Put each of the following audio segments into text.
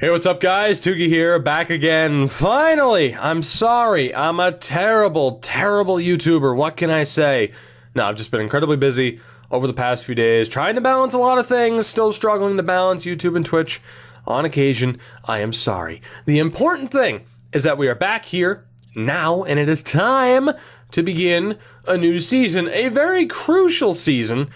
Hey, what's up, guys? Tugi here, back again. Finally! I'm sorry. I'm a terrible, terrible YouTuber. What can I say? No, I've just been incredibly busy over the past few days, trying to balance a lot of things, still struggling to balance YouTube and Twitch on occasion. I am sorry. The important thing is that we are back here now, and it is time to begin a new season, a very crucial season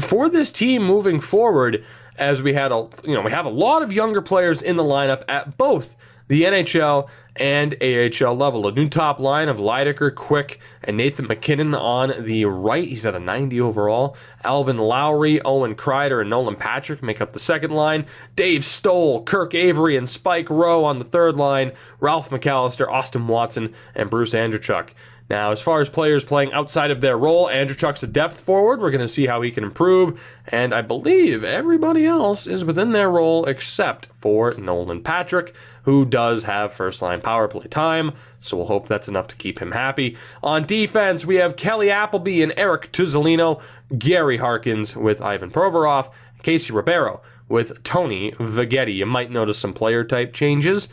for this team moving forward, as we have a lot of younger players in the lineup at both the NHL and AHL level. A new top line of Lydecker, Quick, and Nathan MacKinnon on the right. He's at a 90 overall. Alvin Lowry, Owen Kreider, and Nolan Patrick make up the second line. Dave Stoll, Kirk Avery, and Spike Rowe on the third line. Ralph McAllister, Austin Watson, and Bruce Andrechuk. Now, as far as players playing outside of their role, Andrechuk's a depth forward. We're going to see how he can improve. And I believe everybody else is within their role except for Nolan Patrick, who does have first-line power play time. So we'll hope that's enough to keep him happy. On defense, we have Kelly Appleby and Eric Tuzzolino, Gary Harkins with Ivan Provorov, Casey Ribeiro with Tony Vegetti. You might notice some player type changes.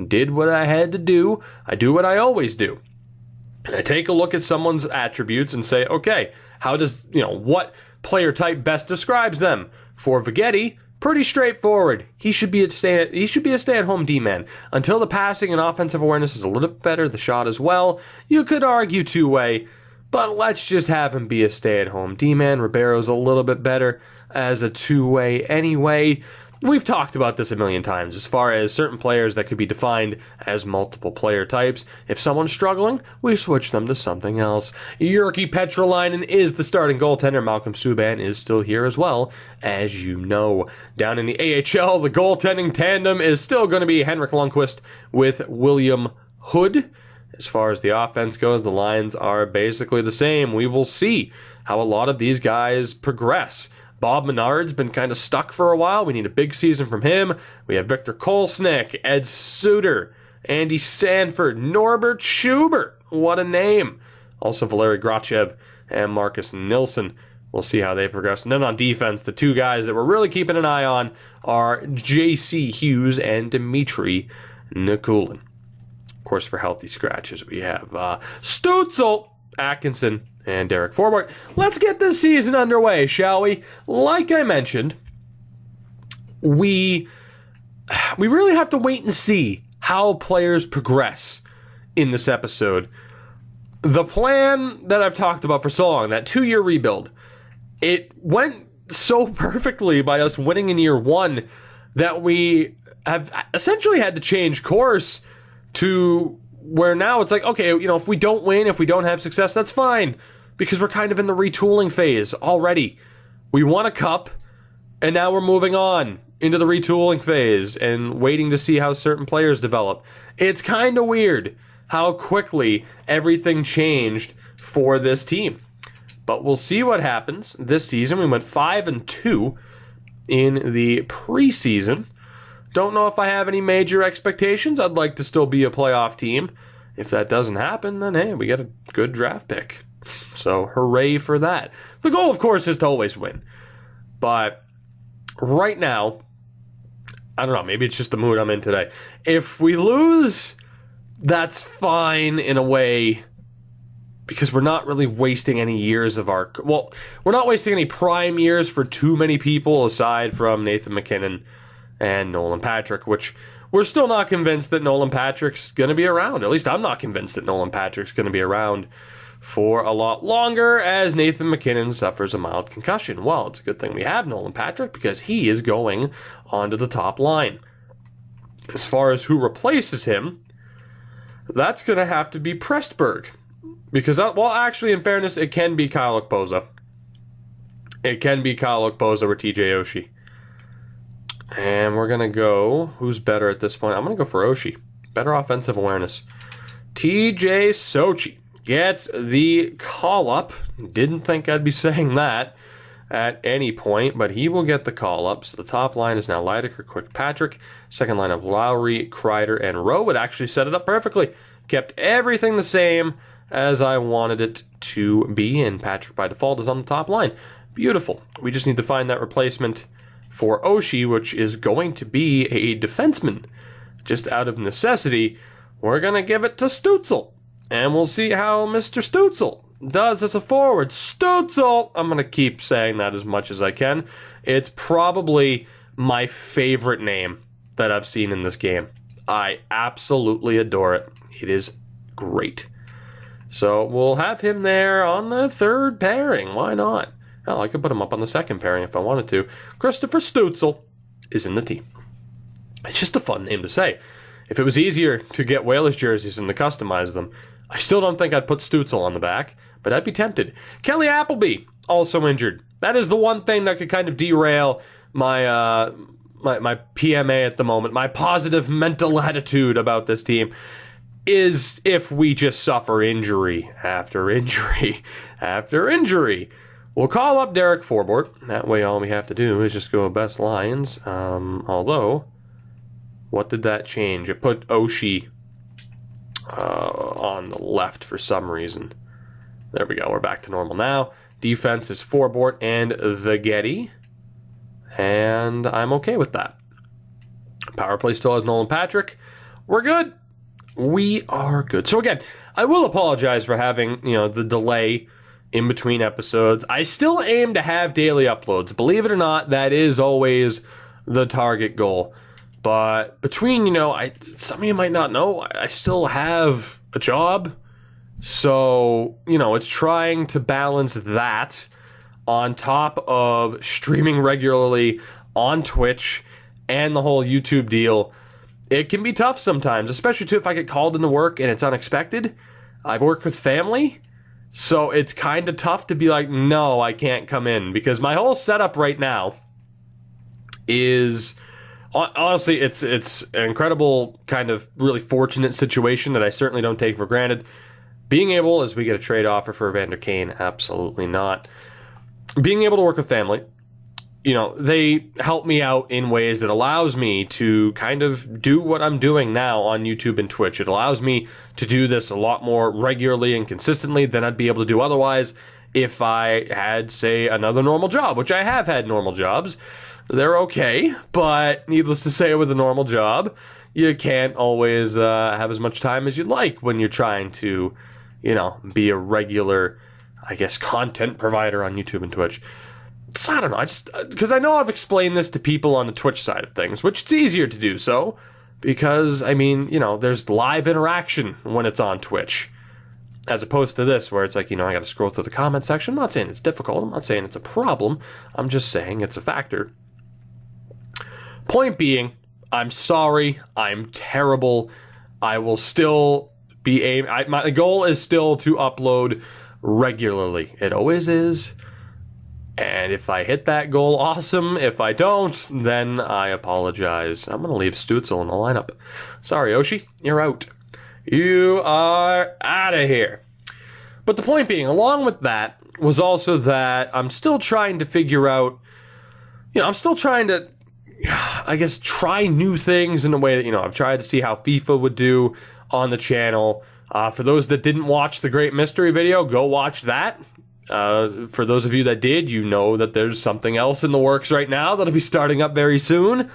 Did what I had to do. I do what I always do. And I take a look at someone's attributes and say, okay, how does, what player type best describes them? For Vegetti, pretty straightforward. He should be a stay-at-home D-man. Until the passing and offensive awareness is a little bit better, the shot as well. You could argue two-way, but let's just have him be a stay-at-home D-man. Ribeiro's a little bit better as a two-way anyway. We've talked about this a million times as far as certain players that could be defined as multiple player types. If someone's struggling, we switch them to something else. Jyrki Petrolainen is the starting goaltender. Malcolm Subban is still here as well, as you know. Down in the AHL, the goaltending tandem is still going to be Henrik Lundqvist with William Hood. As far as the offense goes, the lines are basically the same. We will see how a lot of these guys progress. Bob Menard's been kind of stuck for a while. We need a big season from him. We have Victor Kolsnick, Ed Suter, Andy Sanford, Norbert Schubert. What a name. Also Valeri Grachev and Marcus Nilsson. We'll see how they progress. And then on defense, the two guys that we're really keeping an eye on are J.C. Hughes and Dmitry Nikulin. Of course, for healthy scratches, we have Stutzel, Atkinson, and Derek Forbort. Let's get this season underway, shall we? Like I mentioned, we really have to wait and see how players progress in this episode. The plan that I've talked about for so long, that 2-year rebuild, it went so perfectly by us winning in year one that we have essentially had to change course to where now it's like, okay, if we don't win, if we don't have success, that's fine, because we're kind of in the retooling phase already. We won a cup, and now we're moving on into the retooling phase and waiting to see how certain players develop. It's kind of weird how quickly everything changed for this team. But we'll see what happens this season. We went 5-2 in the preseason. Don't know if I have any major expectations. I'd like to still be a playoff team. If that doesn't happen, then hey, we get a good draft pick. So hooray for that. The goal, of course, is to always win. But right now, I don't know, maybe it's just the mood I'm in today. If we lose, that's fine in a way, because we're not really wasting any years of we're not wasting any prime years for too many people aside from Nathan MacKinnon and Nolan Patrick, which we're still not convinced that Nolan Patrick's going to be around. At least I'm not convinced that Nolan Patrick's going to be around for a lot longer, as Nathan MacKinnon suffers a mild concussion. Well, it's a good thing we have Nolan Patrick, because he is going onto the top line. As far as who replaces him, that's going to have to be Prestberg. Because, actually, in fairness, it can be Kyle Okpoza. It can be Kyle Okpoza or TJ Oshie. And we're going to go, who's better at this point? I'm going to go for Oshie. Better offensive awareness. TJ Sochi gets the call-up. Didn't think I'd be saying that at any point, but he will get the call-up. So the top line is now Lydecker, Quick, Patrick. Second line of Lowry, Kreider, and Rowe. It actually set it up perfectly. Kept everything the same as I wanted it to be, and Patrick by default is on the top line. Beautiful. We just need to find that replacement for Oshie, which is going to be a defenseman. Just out of necessity, we're going to give it to Stützle. And we'll see how Mr. Stützle does as a forward. Stützle! I'm going to keep saying that as much as I can. It's probably my favorite name that I've seen in this game. I absolutely adore it. It is great. So we'll have him there on the third pairing. Why not? Hell, I could put him up on the second pairing if I wanted to. Christopher Stützle is in the team. It's just a fun name to say. If it was easier to get Whalers jerseys and to customize them, I still don't think I'd put Stützle on the back, but I'd be tempted. Kelly Appleby, also injured. That is the one thing that could kind of derail my my PMA at the moment. My positive mental attitude about this team is if we just suffer injury after injury after injury. We'll call up Derek Forbort. That way all we have to do is just go best Lions. Although, what did that change? It put Oshie on the left for some reason. There we go. We're back to normal now. Defense is Forbort and Vegetti. And I'm okay with that. Power play still has Nolan Patrick. We're good. We are good. So again, I will apologize for having, the delay in between episodes. I still aim to have daily uploads. Believe it or not, that is always the target goal. But between, some of you might not know, I still have a job. So, it's trying to balance that on top of streaming regularly on Twitch and the whole YouTube deal. It can be tough sometimes, especially too if I get called into work and it's unexpected. I work with family, so it's kind of tough to be like, no, I can't come in, because my whole setup right now is, honestly, it's an incredible kind of really fortunate situation that I certainly don't take for granted. Being able, as we get a trade offer for Evander Kane, absolutely not. Being able to work with family, they help me out in ways that allows me to kind of do what I'm doing now on YouTube and Twitch. It allows me to do this a lot more regularly and consistently than I'd be able to do otherwise if I had, say, another normal job, which I have had normal jobs. They're okay, but needless to say, with a normal job, you can't always have as much time as you'd like when you're trying to, be a regular, I guess, content provider on YouTube and Twitch. So I don't know, because I know I've explained this to people on the Twitch side of things, which it's easier to do so, because, there's live interaction when it's on Twitch, as opposed to this, where it's like, I got to scroll through the comment section. I'm not saying it's difficult, I'm not saying it's a problem, I'm just saying it's a factor. Point being, I'm sorry, I'm terrible, I will still be my goal is still to upload regularly. It always is. And if I hit that goal, awesome. If I don't, then I apologize. I'm going to leave Stützle in the lineup. Sorry, Oshie, you're out. You are out of here. But the point being, along with that, was also that I'm still trying to figure out, I'm still trying to, I guess, try new things in a way that, I've tried to see how FIFA would do on the channel. For those that didn't watch the Great Mystery video, go watch that. For those of you that did, that there's something else in the works right now that'll be starting up very soon.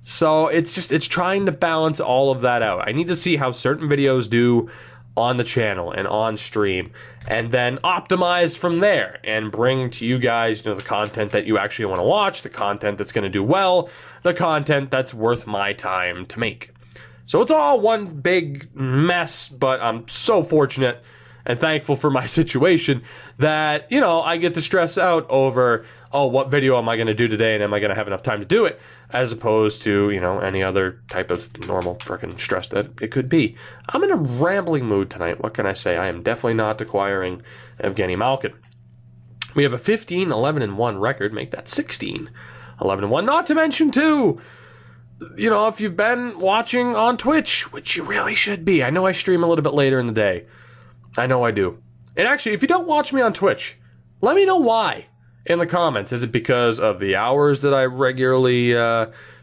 So it's trying to balance all of that out. I need to see how certain videos do on the channel and on stream, and then optimize from there and bring to you guys, the content that you actually want to watch, the content that's going to do well, the content that's worth my time to make. So it's all one big mess, but I'm so fortunate and thankful for my situation that, I get to stress out over, what video am I going to do today, and am I going to have enough time to do it, as opposed to, any other type of normal frickin' stress that it could be. I'm in a rambling mood tonight. What can I say? I am definitely not acquiring Evgeny Malkin. We have a 15-11-1 record. Make that 16-11-1. Not to mention, too, if you've been watching on Twitch, which you really should be. I know I stream a little bit later in the day. I know I do. And actually, if you don't watch me on Twitch, let me know why in the comments. Is it because of the hours that I regularly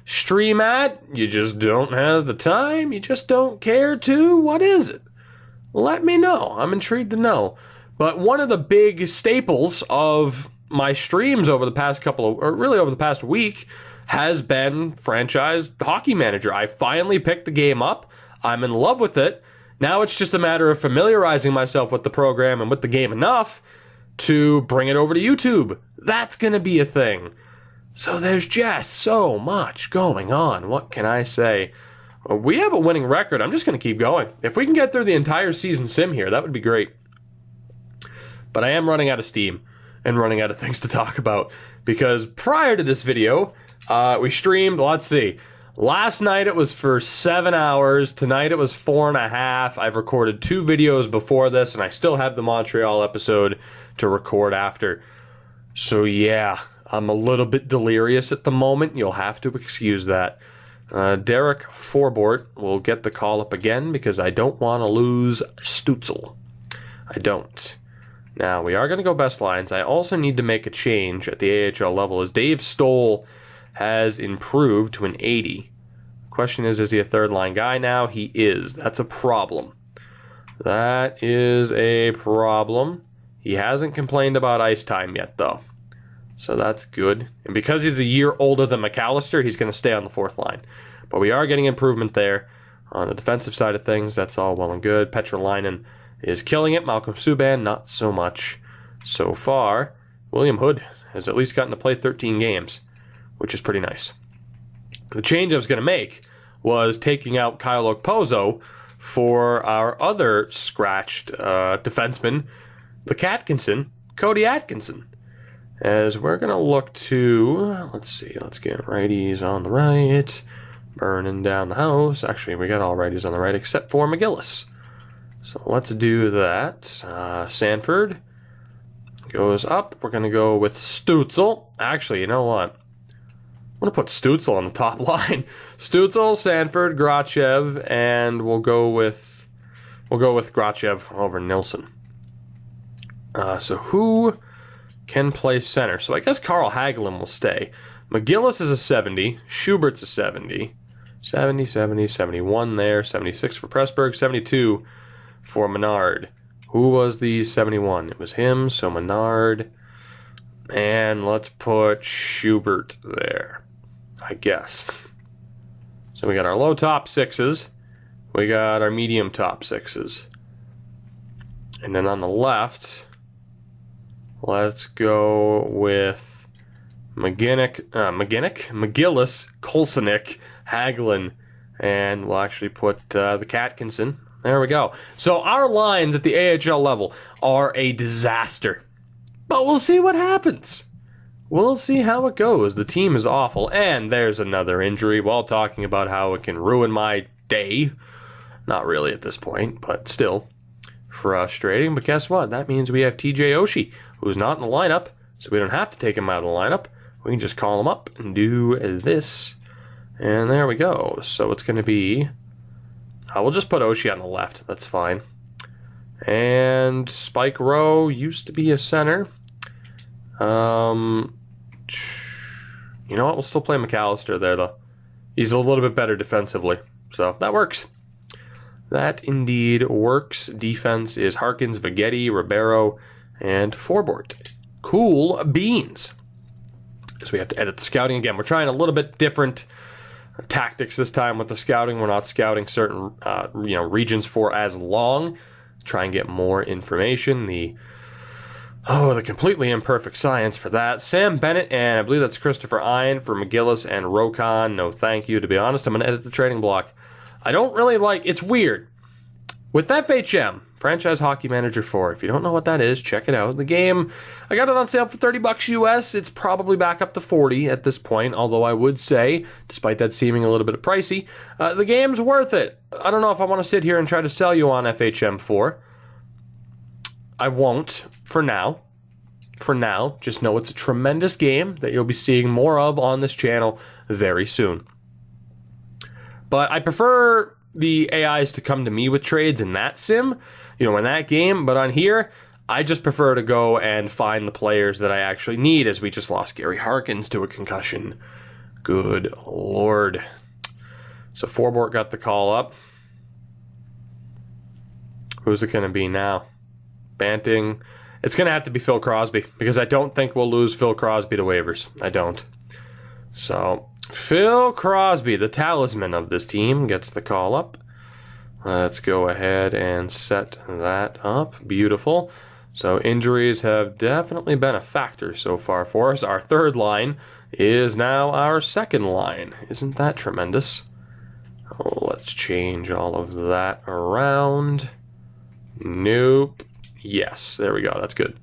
stream at? You just don't have the time? You just don't care to? What is it? Let me know. I'm intrigued to know. But one of the big staples of my streams over the past over the past week has been franchise hockey manager. I finally picked the game up. I'm in love with it. Now it's just a matter of familiarizing myself with the program and with the game enough to bring it over to YouTube. That's going to be a thing. So there's just so much going on. What can I say? We have a winning record. I'm just going to keep going. If we can get through the entire season sim here, that would be great. But I am running out of steam and running out of things to talk about, because prior to this video, we streamed, let's see, last night it was for 7 hours, tonight it was 4.5. I've recorded 2 videos before this, and I still have the Montreal episode to record after. So yeah, I'm a little bit delirious at the moment. You'll have to excuse that. Derek Forbort will get the call up again because I don't want to lose Stutzel. I don't. Now, we are going to go best lines. I also need to make a change at the AHL level, as Dave Stoll has improved to an 80. The question is he a third-line guy now? He is. That's a problem. That is a problem. He hasn't complained about ice time yet, though. So that's good. And because he's a year older than McAllister, he's going to stay on the 4th line. But we are getting improvement there. On the defensive side of things, that's all well and good. Petrolainen is killing it. Malcolm Subban, not so much so far. William Hood has at least gotten to play 13 games, which is pretty nice. The change I was going to make was taking out Kyle Okposo for our other scratched defenseman, the Atkinson, Cody Atkinson. As we're going to look to, let's see, let's get righties on the right, burning down the house. Actually, we got all righties on the right except for McGillis. So let's do that. Sanford goes up. We're going to go with Stutzel. Actually, you know what? I'm going to put Stutzel on the top line. Stutzel, Sanford, Grachev, and we'll go with Grachev over Nilsson. So who can play center? So I guess Carl Hagelin will stay. McGillis is a 70. Schubert's a 70. 70, 70, 71 there. 76 for Pressburg. 72 for Menard. Who was the 71? It was him, so Menard. And let's put Schubert there, I guess. So we got our low top 6s. We got our medium top 6s. And then on the left, let's go with McGillis, Kolsonic, Hagelin, and we'll actually put the Atkinson. There we go. So our lines at the AHL level are a disaster. But we'll see what happens. We'll see how it goes. The team is awful. And there's another injury while talking about how it can ruin my day. Not really at this point, but still frustrating. But guess what? That means we have TJ Oshie, who's not in the lineup, so we don't have to take him out of the lineup. We can just call him up and do this. And there we go. So it's going to be... we'll just put Oshie on the left. That's fine. And Spike Rowe used to be a center. You know what? We'll still play McAllister there, though. He's a little bit better defensively. So that works. That indeed works. Defense is Harkins, Viggetti, Ribeiro, and Forbort. Cool beans. So we have to edit the scouting again. We're trying a little bit different tactics this time with the scouting. We're not scouting certain regions for as long. Try and get more information. The completely imperfect science for that. Sam Bennett, and I believe that's Christopher Ian for McGillis and Rokon. No thank you. To be honest, I'm going to edit the trading block. I don't really like... It's weird. With FHM, Franchise Hockey Manager 4, if you don't know what that is, check it out. The game, I got it on sale for $30 US. It's probably back up to 40 at this point, although I would say, despite that seeming a little bit pricey, the game's worth it. I don't know if I want to sit here and try to sell you on FHM 4. I won't, for now. For now, just know it's a tremendous game that you'll be seeing more of on this channel very soon. But I prefer the AIs to come to me with trades in that sim, in that game. But on here, I just prefer to go and find the players that I actually need, as we just lost Gary Harkins to a concussion. Good Lord. So Forbort got the call up. Who's it going to be now? Banting. It's going to have to be Phil Crosby, because I don't think we'll lose Phil Crosby to waivers. I don't. So Phil Crosby, the talisman of this team, gets the call up. Let's go ahead and set that up. Beautiful. So injuries have definitely been a factor so far for us. Our third line is now our second line. Isn't that tremendous? Oh, let's change all of that around. Nope. Yes, there we go. That's good.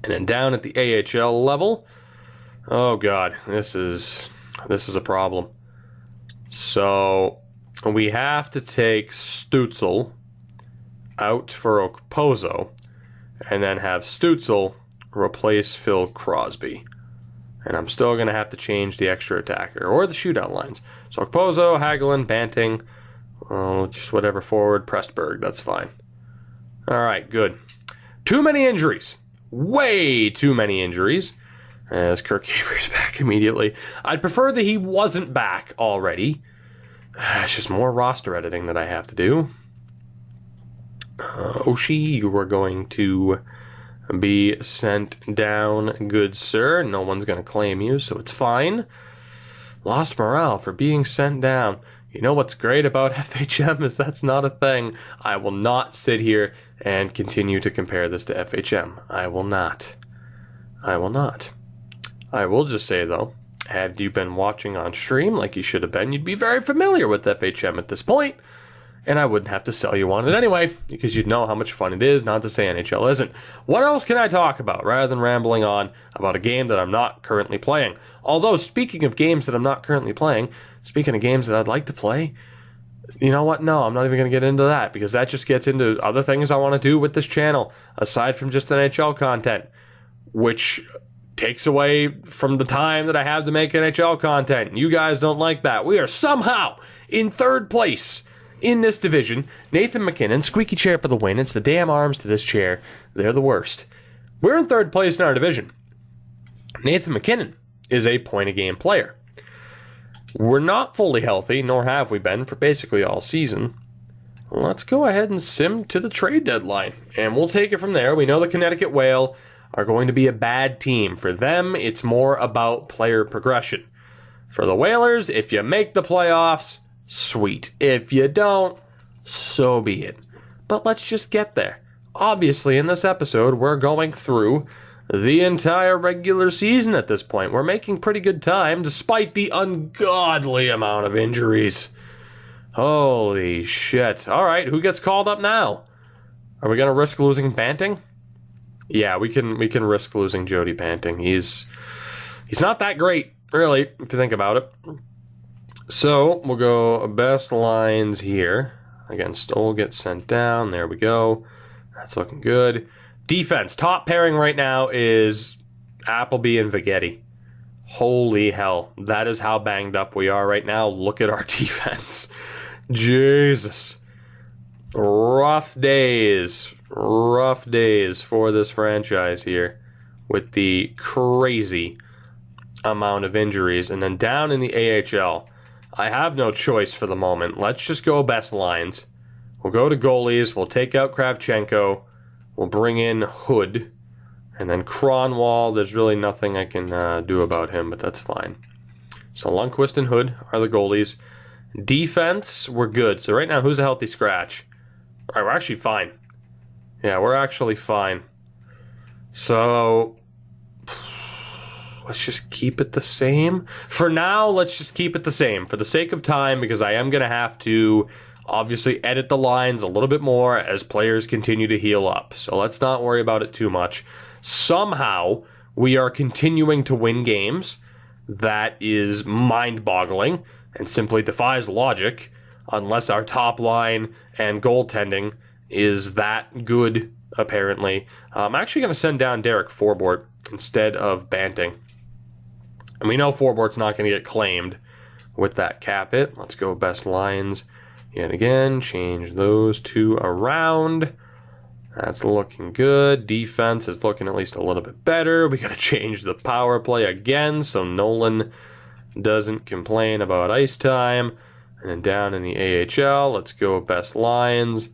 And then down at the AHL level, oh god, this is a problem. So we have to take Stützle out for Okposo, and then have Stützle replace Phil Crosby. And I'm still going to have to change the extra attacker, or the shootout lines. So Okposo, Hagelin, Banting, just whatever forward, Prestberg, that's fine. Alright, good. Too many injuries. Way too many injuries. As Kirk Haver's back immediately. I'd prefer that he wasn't back already. It's just more roster editing that I have to do. Oshie, you are going to be sent down, good sir. No one's going to claim you, so it's fine. Lost morale for being sent down. You know what's great about FHM is that's not a thing. I will not sit here and continue to compare this to FHM. I will not. I will not. I will just say, though, had you been watching on stream like you should have been, you'd be very familiar with FHM at this point, and I wouldn't have to sell you on it anyway, because you'd know how much fun it is, not to say NHL isn't. What else can I talk about, rather than rambling on about a game that I'm not currently playing? Although, speaking of games that I'm not currently playing, speaking of games that I'd like to play, you know what? No, I'm not even going to get into that, because that just gets into other things I want to do with this channel, aside from just NHL content, which takes away from the time that I have to make NHL content. You guys don't like that. We are somehow in third place in this division. Nathan MacKinnon, squeaky chair for the win. It's the damn arms to this chair. They're the worst. We're in third place in our division. Nathan MacKinnon is a point-a-game player. We're not fully healthy, nor have we been for basically all season. Let's go ahead and sim to the trade deadline, and we'll take it from there. We know the Connecticut Whale are going to be a bad team. For them, it's more about player progression. For the Whalers, if you make the playoffs, sweet. If you don't, so be it. But let's just get there. Obviously, in this episode, we're going through the entire regular season at this point. We're making pretty good time, despite the ungodly amount of injuries. Holy shit. All right, who gets called up now? Are we going to risk losing Banting? Yeah, we can risk losing Jody Banting. He's not that great, really, if you think about it. So, we'll go best lines here. Again, Stoll gets sent down. There we go. That's looking good. Defense. Top pairing right now is Appleby and Viggetti. Holy hell. That is how banged up we are right now. Look at our defense. Jesus. Rough days for this franchise here with the crazy amount of injuries. And then down in the AHL, I have no choice for the moment. Let's just go best lines. We'll go to goalies. We'll take out Kravchenko. We'll bring in Hood. And then Kronwall, there's really nothing I can do about him, but that's fine. So Lundqvist and Hood are the goalies. Defense, we're good. So right now, who's a healthy scratch? All right, we're actually fine. Yeah, we're actually fine. So let's just keep it the same. For now, let's just keep it the same for the sake of time, because I am going to have to obviously edit the lines a little bit more as players continue to heal up. So let's not worry about it too much. Somehow, we are continuing to win games. That is mind-boggling and simply defies logic, unless our top line and goaltending is that good, apparently. I'm actually going to send down Derek Forbort instead of Banting. And we know Forbort's not going to get claimed with that cap hit. Let's go best lines yet again. Change those two around. That's looking good. Defense is looking at least a little bit better. We got to change the power play again so Nolan doesn't complain about ice time. And then down in the AHL, let's go best lines.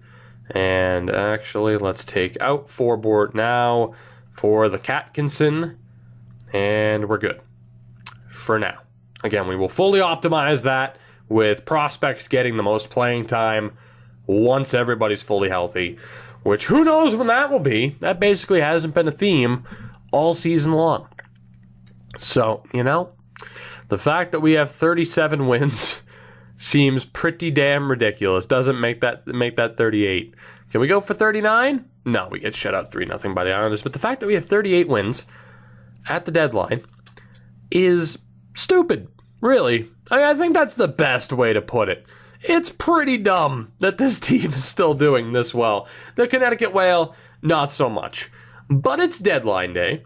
And actually, let's take out Forbort now for the Katkinson. And we're good. For now. Again, we will fully optimize that with prospects getting the most playing time once everybody's fully healthy, which who knows when that will be. That basically hasn't been a theme all season long. So, the fact that we have 37 wins seems pretty damn ridiculous. Doesn't make that 38. Can we go for 39? No, we get shut out 3-0 by the Islanders. But the fact that we have 38 wins at the deadline is stupid, really. I think that's the best way to put it. It's pretty dumb that this team is still doing this well. The Connecticut Whale, not so much. But it's deadline day.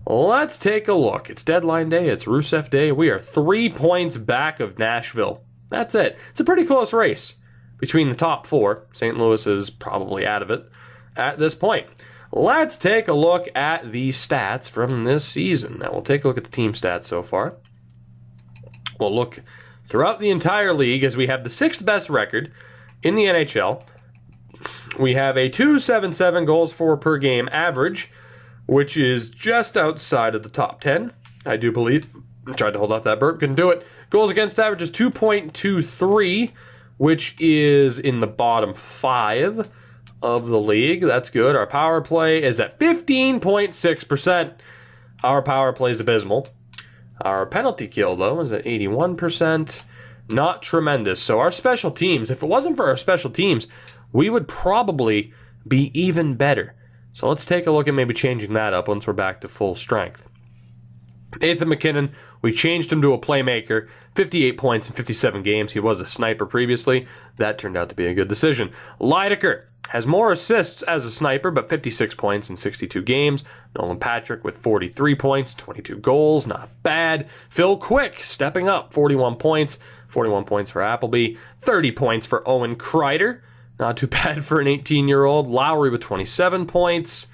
Let's take a look. It's deadline day. It's Rusev Day. We are 3 points back of Nashville. That's it. It's a pretty close race between the top 4. St. Louis is probably out of it at this point. Let's take a look at the stats from this season. Now, we'll take a look at the team stats so far. We'll look throughout the entire league as we have the 6th best record in the NHL. We have a .277 goals for per game average, which is just outside of the top 10, I do believe. I tried to hold off that burp, couldn't do it. Goals against average is 2.23, which is in the bottom 5 of the league. That's good. Our power play is at 15.6%. Our power play is abysmal. Our penalty kill, though, is at 81%. Not tremendous. So our special teams, if it wasn't for our special teams, we would probably be even better. So let's take a look at maybe changing that up once we're back to full strength. Nathan MacKinnon, we changed him to a playmaker. 58 points in 57 games. He was a sniper previously. That turned out to be a good decision. Lydecker has more assists as a sniper, but 56 points in 62 games. Nolan Patrick with 43 points, 22 goals. Not bad. Phil Quick stepping up, 41 points. 41 points for Appleby. 30 points for Owen Kreider. Not too bad for an 18-year-old. Lowry with 27 points.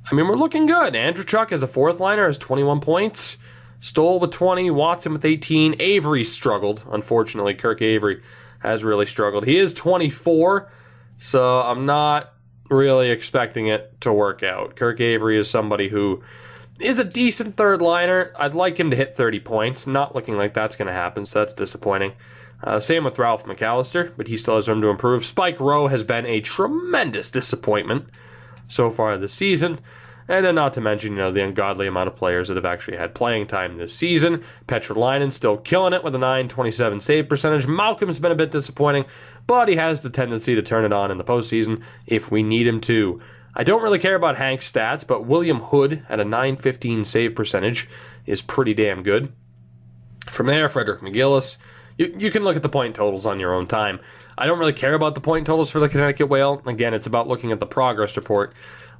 I mean, we're looking good. Andrew Chuck as a fourth liner has 21 points. Stoll with 20. Watson with 18. Avery struggled. Unfortunately, Kirk Avery has really struggled. He is 24, so I'm not really expecting it to work out. Kirk Avery is somebody who is a decent third liner. I'd like him to hit 30 points. Not looking like that's going to happen, so that's disappointing. Same with Ralph McAllister, but he still has room to improve. Spike Rowe has been a tremendous disappointment so far this season. And then not to mention, the ungodly amount of players that have actually had playing time this season. Petrolainen still killing it with a .927 save percentage. Malcolm's been a bit disappointing, but he has the tendency to turn it on in the postseason if we need him to. I don't really care about Hank's stats, but William Hood at a .915 save percentage is pretty damn good. From there, Frederick McGillis. You can look at the point totals on your own time. I don't really care about the point totals for the Connecticut Whale. Again, it's about looking at the progress report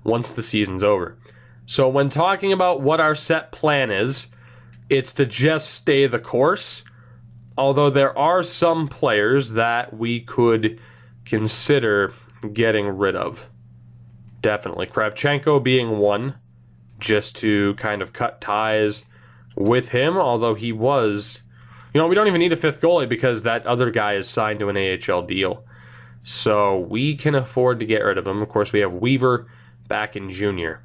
once the season's over. So when talking about what our set plan is, it's to just stay the course. Although there are some players that we could consider getting rid of. Definitely. Kravchenko being one, just to kind of cut ties with him, although he was... we don't even need a fifth goalie because that other guy is signed to an AHL deal. So we can afford to get rid of him. Of course, we have Weaver back in junior.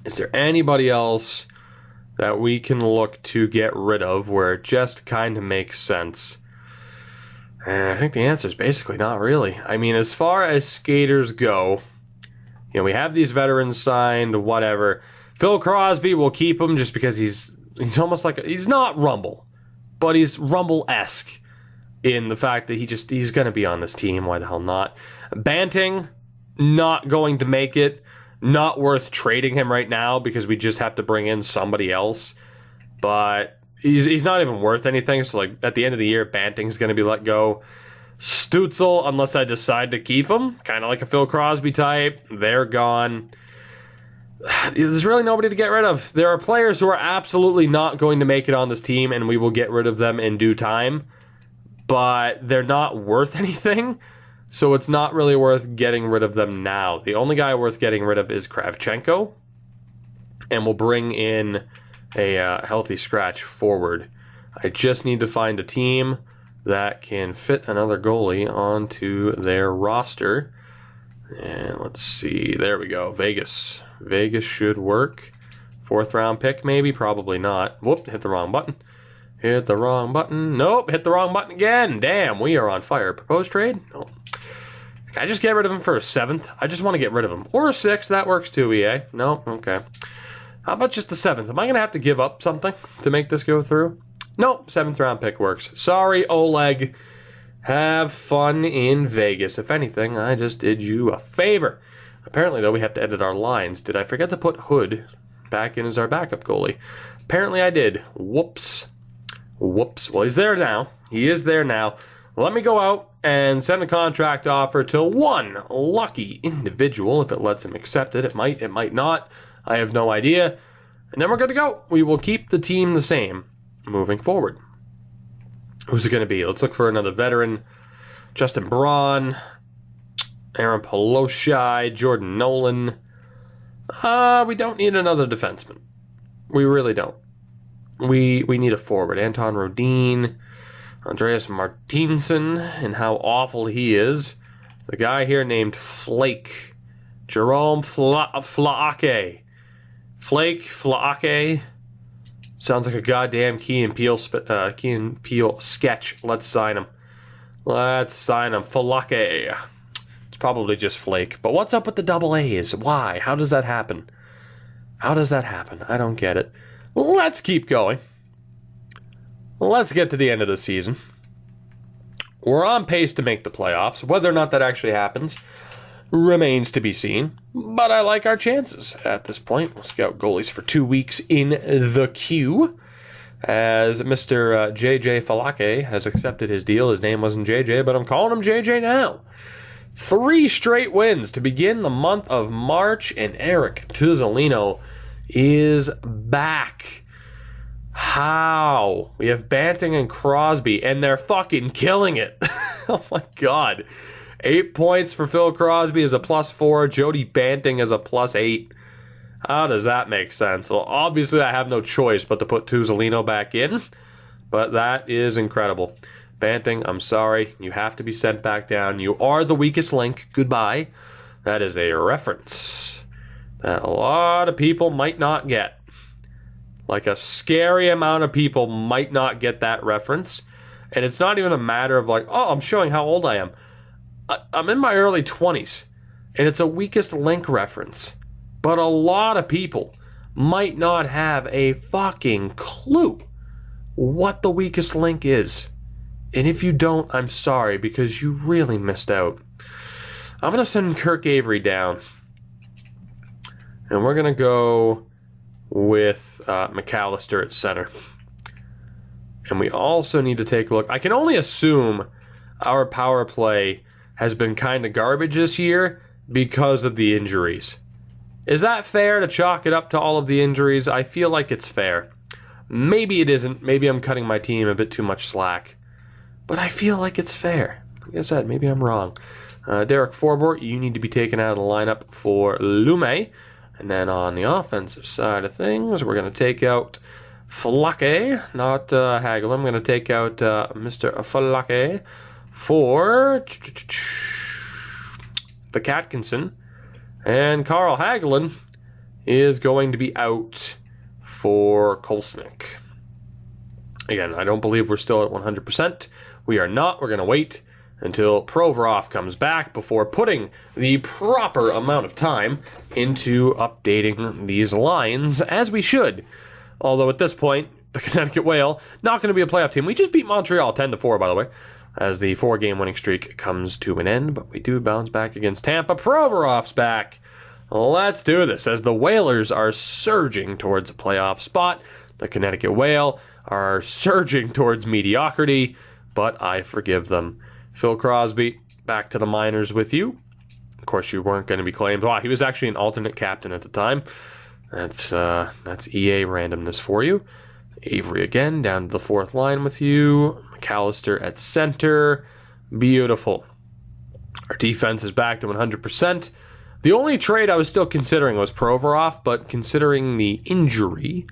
Is there anybody else that we can look to get rid of where it just kind of makes sense? I think the answer is basically not really. I mean, as far as skaters go, we have these veterans signed, whatever. Phil Crosby, we'll keep him just because he's almost like... he's not Rumble, but he's Rumble-esque in the fact that he's going to be on this team. Why the hell not? Banting, not going to make it. Not worth trading him right now because we just have to bring in somebody else. But he's not even worth anything. So, at the end of the year, Banting's going to be let go. Stutzel, unless I decide to keep him, kind of like a Phil Crosby type, they're gone. There's really nobody to get rid of. There are players who are absolutely not going to make it on this team, and we will get rid of them in due time. But they're not worth anything, so it's not really worth getting rid of them now. The only guy worth getting rid of is Kravchenko, and we'll bring in a healthy scratch forward. I just need to find a team that can fit another goalie onto their roster. And let's see. There we go. Vegas. Vegas should work. 4th round pick, maybe? Probably not. Whoop, hit the wrong button. Hit the wrong button. Nope, hit the wrong button again. Damn, we are on fire. Proposed trade? No. Can I just get rid of him for a 7th? I just want to get rid of him. Or a 6th, that works too, EA. No, okay. How about just the 7th? Am I going to have to give up something to make this go through? Nope, 7th round pick works. Sorry, Oleg. Have fun in Vegas. If anything, I just did you a favor. Apparently, though, we have to edit our lines. Did I forget to put Hood back in as our backup goalie? Apparently, I did. Whoops. Whoops. Well, he's there now. He is there now. Let me go out and send a contract offer to one lucky individual. If it lets him accept it, it might not. I have no idea. And then we're good to go. We will keep the team the same moving forward. Who's it going to be? Let's look for another veteran. Justin Braun, Aaron Pelosi, Jordan Nolan. We don't need another defenseman. We really don't. We need a forward. Anton Rodin, Andreas Martinson, and how awful he is. The guy here named Flake. Jerome Flake. Flake. Sounds like a goddamn Key and Peele sketch. Let's sign him. Flake. It's probably just Flake. But what's up with the double A's? Why? How does that happen? I don't get it. Let's keep going. Let's get to the end of the season. We're on pace to make the playoffs. Whether or not that actually happens remains to be seen. But I like our chances at this point. We'll scout goalies for 2 weeks in the queue. As Mr. JJ Falake has accepted his deal. His name wasn't JJ, but I'm calling him JJ now. 3 straight wins to begin the month of March, and Eric Tuzzolino is back. How? We have Banting and Crosby, and they're fucking killing it. Oh my god. 8 points for Phil Crosby as a +4. Jody Banting as a +8. How does that make sense? Well, obviously I have no choice but to put Tuzzolino back in, but that is incredible. Banting, I'm sorry. You have to be sent back down. You are the weakest link. Goodbye. That is a reference that a lot of people might not get. Like a scary amount of people might not get that reference. And it's not even a matter of like, oh, I'm showing how old I am. I'm in my early 20s. And it's a weakest link reference. But a lot of people might not have a fucking clue what the weakest link is. And if you don't, I'm sorry, because you really missed out. I'm going to send Kirk Avery down. And we're going to go with McAllister at center. And we also need to take a look. I can only assume our power play has been kind of garbage this year because of the injuries. Is that fair to chalk it up to all of the injuries? I feel like it's fair. Maybe it isn't. Maybe I'm cutting my team a bit too much slack. But I feel like it's fair. Like I said, maybe I'm wrong. Derek Forbort, you need to be taken out of the lineup for Lume. And then on the offensive side of things, we're going to take out Flake, not Hagel. I'm going to take out Mr. Flake for the Catkinson. And Carl Hagelin is going to be out for Kolsnik. Again, I don't believe we're still at 100%. We are not. We're going to wait until Provorov comes back before putting the proper amount of time into updating these lines, as we should. Although at this point, the Connecticut Whale, not going to be a playoff team. We just beat Montreal 10-4, by the way, as the 4-game winning streak comes to an end. But we do bounce back against Tampa. Provorov's back. Let's do this. As the Whalers are surging towards a playoff spot, the Connecticut Whale are surging towards mediocrity, but I forgive them. Phil Crosby, back to the minors with you. Of course, you weren't going to be claimed. Wow, he was actually an alternate captain at the time. That's EA randomness for you. Avery again, down to the 4th line with you. McAllister at center. Beautiful. Our defense is back to 100%. The only trade I was still considering was Provorov, but considering the injury,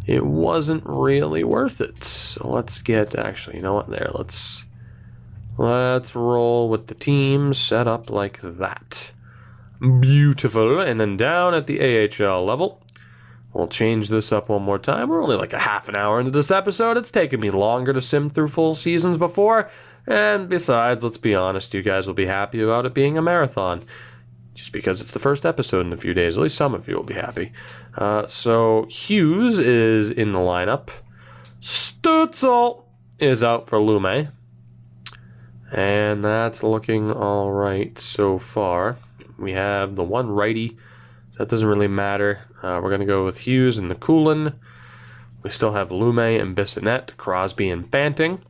it wasn't really worth it. So let's get, actually, you know what, there, let's roll with the team set up like that. Beautiful. And then down at the AHL level, We'll change this up one more time. We're only like a half an hour into this episode. It's taken me longer to sim through full seasons before. And besides, let's be honest, you guys will be happy about it being a marathon. Just because it's the first episode in a few days. At least some of you will be happy. So Hughes is in the lineup. Stutzel is out for Lume. And that's looking all right so far. We have the one righty. That doesn't really matter. We're going to go with Hughes and the Coolin. We still have Lume and Bissonnette, Crosby and Banting.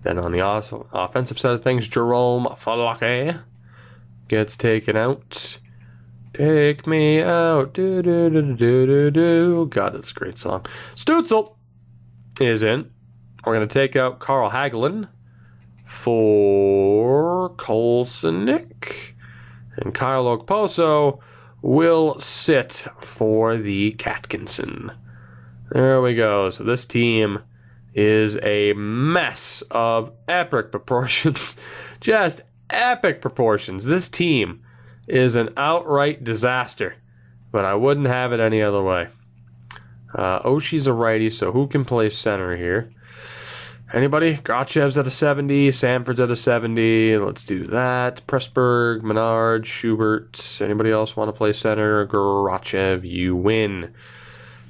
Then on the offensive side of things, Jerome Falake gets taken out. Take me out. Do, do, do, do, do, do. God, that's a great song. Stutzel is in. We're going to take out Carl Hagelin for Kolsonic. And Kyle Okposo will sit for the Katkinson. There we go. So this team is a mess of epic proportions. Just epic proportions. This team is an outright disaster. But I wouldn't have it any other way. Oshie's a righty, so who can play center here? Anybody? Grachev's at a 70. Sanford's at a 70. Let's do that. Pressburg, Menard, Schubert. Anybody else want to play center? Grachev, you win.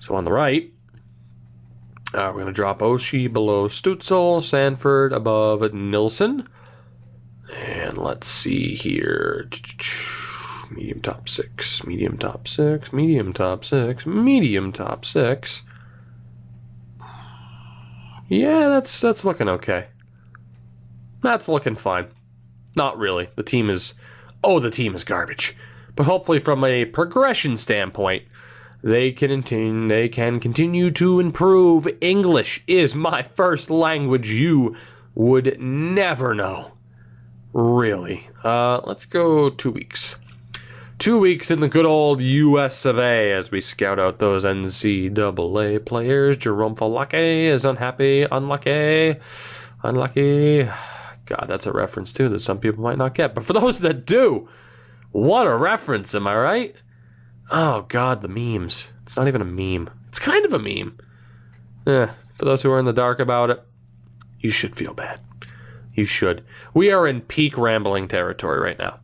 So on the right, we're going to drop Oshie below Stutzel. Sanford above Nilsson. And let's see here. Medium top six. Medium top six. Medium top six. Medium top six. Yeah, that's looking okay. That's looking fine. Not really. The team is garbage. But hopefully from a progression standpoint, they can continue to improve. English is my first language. You would never know. Really. Let's go 2 weeks. 2 weeks in the good old US of A as we scout out those NCAA players. Jerome Falake is unhappy, unlucky. God, that's a reference too that some people might not get. But for those that do, what a reference, am I right? Oh God, the memes. It's not even a meme. It's kind of a meme. For those who are in the dark about it, you should feel bad. You should. We are in peak rambling territory right now.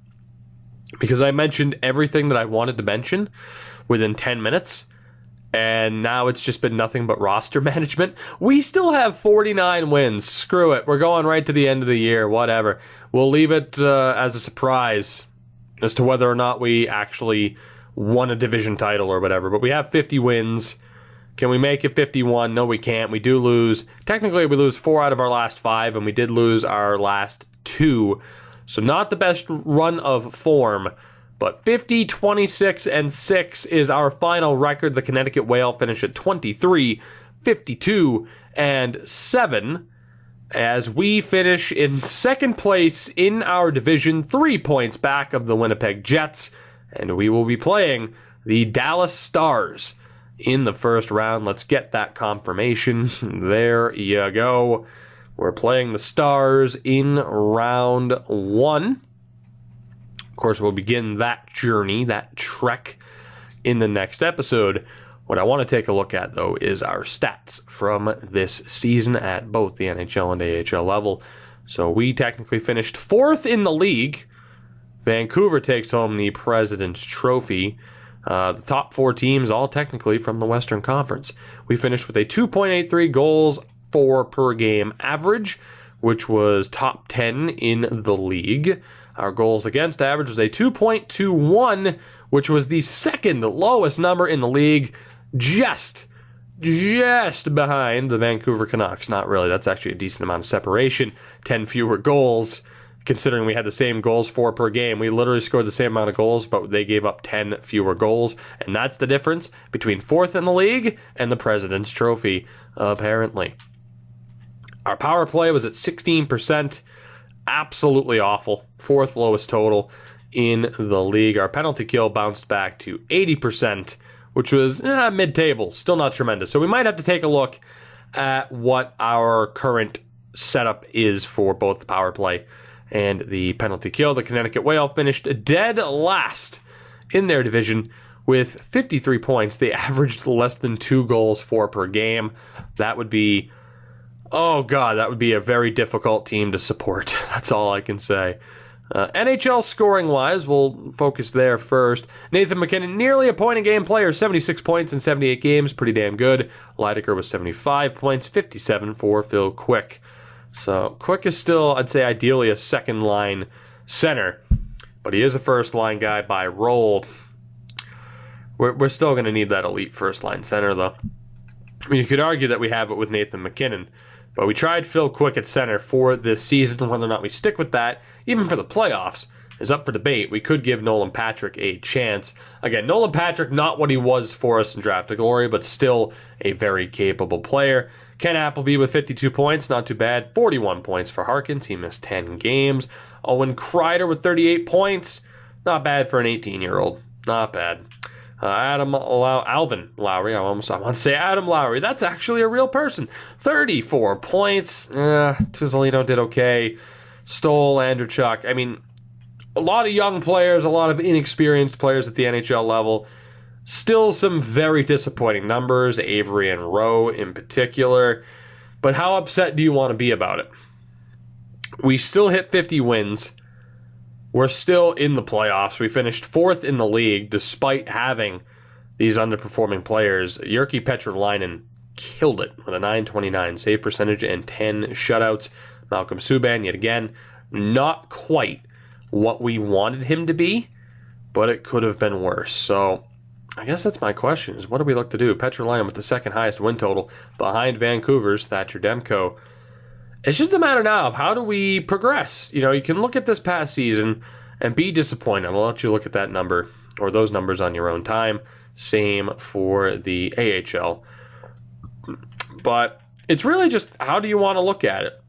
Because I mentioned everything that I wanted to mention within 10 minutes, and now it's just been nothing but roster management. We still have 49 wins. Screw it. We're going right to the end of the year. Whatever. We'll leave it as a surprise as to whether or not we actually won a division title or whatever. But we have 50 wins. Can we make it 51? No, we can't. We do lose. Technically, we lose 4 out of our last 5, and we did lose our last 2. So not the best run of form, but 50, 26, and 6 is our final record. The Connecticut Whale finished at 23, 52, and 7 as we finish in second place in our division, 3 points back of the Winnipeg Jets, and we will be playing the Dallas Stars in the first round. Let's get that confirmation. There you go. We're playing the Stars in round 1. Of course, we'll begin that journey, that trek, in the next episode. What I want to take a look at, though, is our stats from this season at both the NHL and AHL level. So we technically finished 4th in the league. Vancouver takes home the President's Trophy. The top 4 teams, all technically from the Western Conference. We finished with a 2.83 goals for per game average, which was top 10 in the league. Our goals against average was a 2.21, which was the second lowest number in the league, just behind the Vancouver Canucks. Not really. That's actually a decent amount of separation. 10 fewer goals, considering we had the same goals for per game. We literally scored the same amount of goals, but they gave up 10 fewer goals. And that's the difference between 4th in the league and the President's Trophy, apparently. Our power play was at 16%. Absolutely awful. 4th lowest total in the league. Our penalty kill bounced back to 80%, which was mid-table. Still not tremendous. So we might have to take a look at what our current setup is for both the power play and the penalty kill. The Connecticut Whale finished dead last in their division with 53 points. They averaged less than 2 goals for per game. That would be, oh God, that would be a very difficult team to support. That's all I can say. NHL scoring-wise, we'll focus there first. Nathan MacKinnon, nearly a point-a-game player, 76 points in 78 games, pretty damn good. Leidecker was 75 points, 57 for Phil Quick. So Quick is still, I'd say, ideally a second-line center, but he is a first-line guy by role. We're still going to need that elite first-line center, though. I mean, you could argue that we have it with Nathan MacKinnon, but we tried Phil Quick at center for this season. Whether or not we stick with that, even for the playoffs, is up for debate. We could give Nolan Patrick a chance. Again, Nolan Patrick, not what he was for us in Draft to Glory, but still a very capable player. Ken Appleby with 52 points, not too bad. 41 points for Harkins. He missed 10 games. Owen Kreider with 38 points. Not bad for an 18-year-old. Not bad. Alvin Lowry. I want to say Adam Lowry. That's actually a real person. 34 points. Tuzolino did okay. Stoll, Andrechuk. I mean, a lot of young players, a lot of inexperienced players at the NHL level. Still some very disappointing numbers. Avery and Rowe in particular. But how upset do you want to be about it? We still hit 50 wins. We're still in the playoffs. We finished 4th in the league despite having these underperforming players. Jyrki Petrolainen killed it with a .929 save percentage and 10 shutouts. Malcolm Subban, yet again, not quite what we wanted him to be, but it could have been worse. So I guess that's my question, is what do we look to do? Petrolainen with the second highest win total behind Vancouver's Thatcher Demko. It's just a matter now of how do we progress. You know, you can look at this past season and be disappointed. I'll let you look at that number or those numbers on your own time. Same for the AHL. But it's really just how do you want to look at it?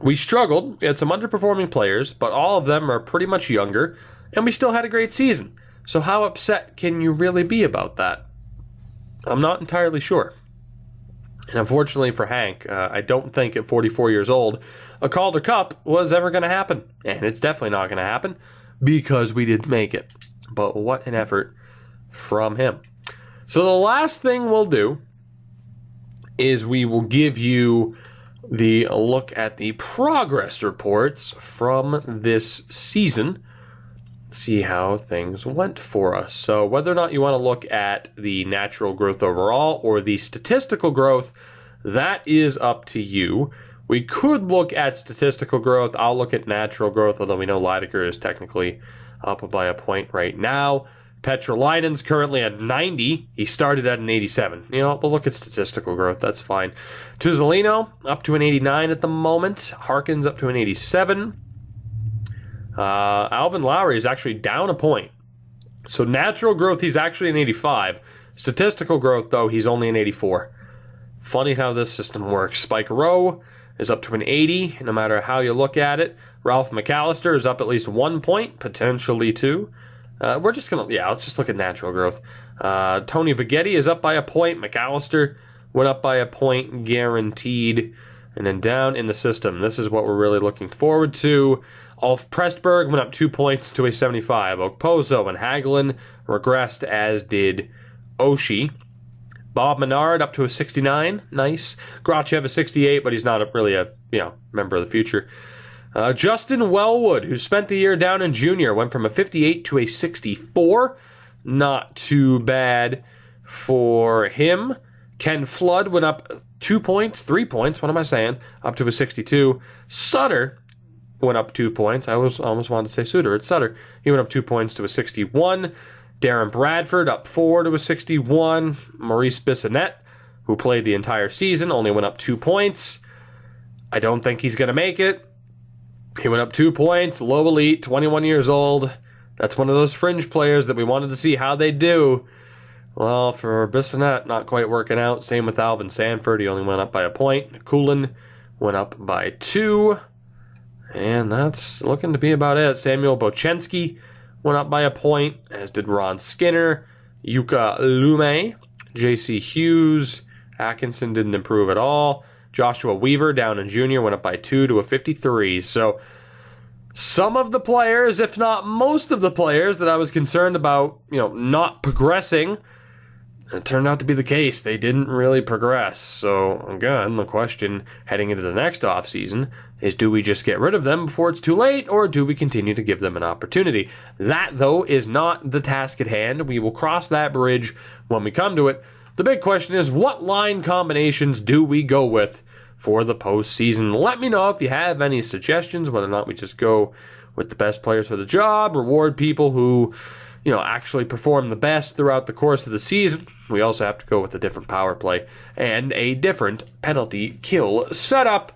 We struggled. We had some underperforming players, but all of them are pretty much younger, and we still had a great season. So how upset can you really be about that? I'm not entirely sure. And unfortunately for Hank, I don't think at 44 years old, a Calder Cup was ever going to happen. And it's definitely not going to happen because we didn't make it. But what an effort from him. So the last thing we'll do is we will give you the look at the progress reports from this season. See how things went for us. So whether or not you want to look at the natural growth overall or the statistical growth, that is up to you. We could look at statistical growth. I'll look at natural growth, although we know Leidecker is technically up by a point right now. Petrolainen's currently at 90. He started at an 87. You know, we'll look at statistical growth. That's fine. Tuzolino up to an 89 at the moment. Harkins up to an 87. Alvin Lowry is actually down a point. So natural growth, he's actually an 85. Statistical growth, though, he's only an 84. Funny how this system works. Spike Rowe is up to an 80, no matter how you look at it. Ralph McAllister is up at least 1 point, potentially 2. We're just going to, let's just look at natural growth. Tony Viggetti is up by a point. McAllister went up by a point, guaranteed. And then down in the system, this is what we're really looking forward to. Ulf Prestberg went up 2 points to a 75. Okposo and Hagelin regressed, as did Oshie. Bob Menard up to a 69. Nice. Grachev a 68, but he's not really a member of the future. Justin Wellwood, who spent the year down in junior, went from a 58 to a 64. Not too bad for him. Ken Flood went up 2 points, 3 points, what am I saying? Up to a 62. Sutter went up 2 points. I almost wanted to say Suter. It's Sutter. He went up 2 points to a 61. Darren Bradford up 4 to a 61. Maurice Bissonnette, who played the entire season, only went up 2 points. I don't think he's going to make it. He went up 2 points. Low elite, 21 years old. That's one of those fringe players that we wanted to see how they do. Well, for Bissonnette, not quite working out. Same with Alvin Sanford. He only went up by a point. Kulin went up by 2. And that's looking to be about it. Samuel Bochenski went up by a point, as did Ron Skinner. Yuka Lume. J.C. Hughes. Atkinson didn't improve at all. Joshua Weaver, down in junior, went up by 2 to a 53. So some of the players, if not most of the players that I was concerned about, not progressing, it turned out to be the case. They didn't really progress. So, again, the question heading into the next offseason is, do we just get rid of them before it's too late, or do we continue to give them an opportunity? That, though, is not the task at hand. We will cross that bridge when we come to it. The big question is, what line combinations do we go with for the postseason? Let me know if you have any suggestions, whether or not we just go with the best players for the job, reward people who actually perform the best throughout the course of the season. We also have to go with a different power play and a different penalty kill setup.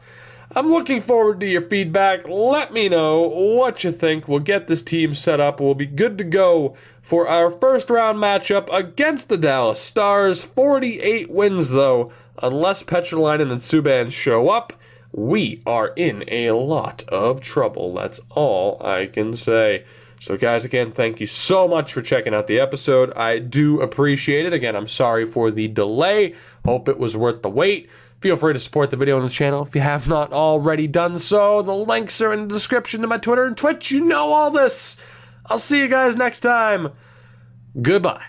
I'm looking forward to your feedback. Let me know what you think. We'll get this team set up. We'll be good to go for our first round matchup against the Dallas Stars. 48 wins, though. Unless Petrolainen and Subban show up, we are in a lot of trouble. That's all I can say. So guys, again, thank you so much for checking out the episode. I do appreciate it. Again, I'm sorry for the delay. Hope it was worth the wait. Feel free to support the video on the channel if you have not already done so. The links are in the description to my Twitter and Twitch. You know all this. I'll see you guys next time. Goodbye.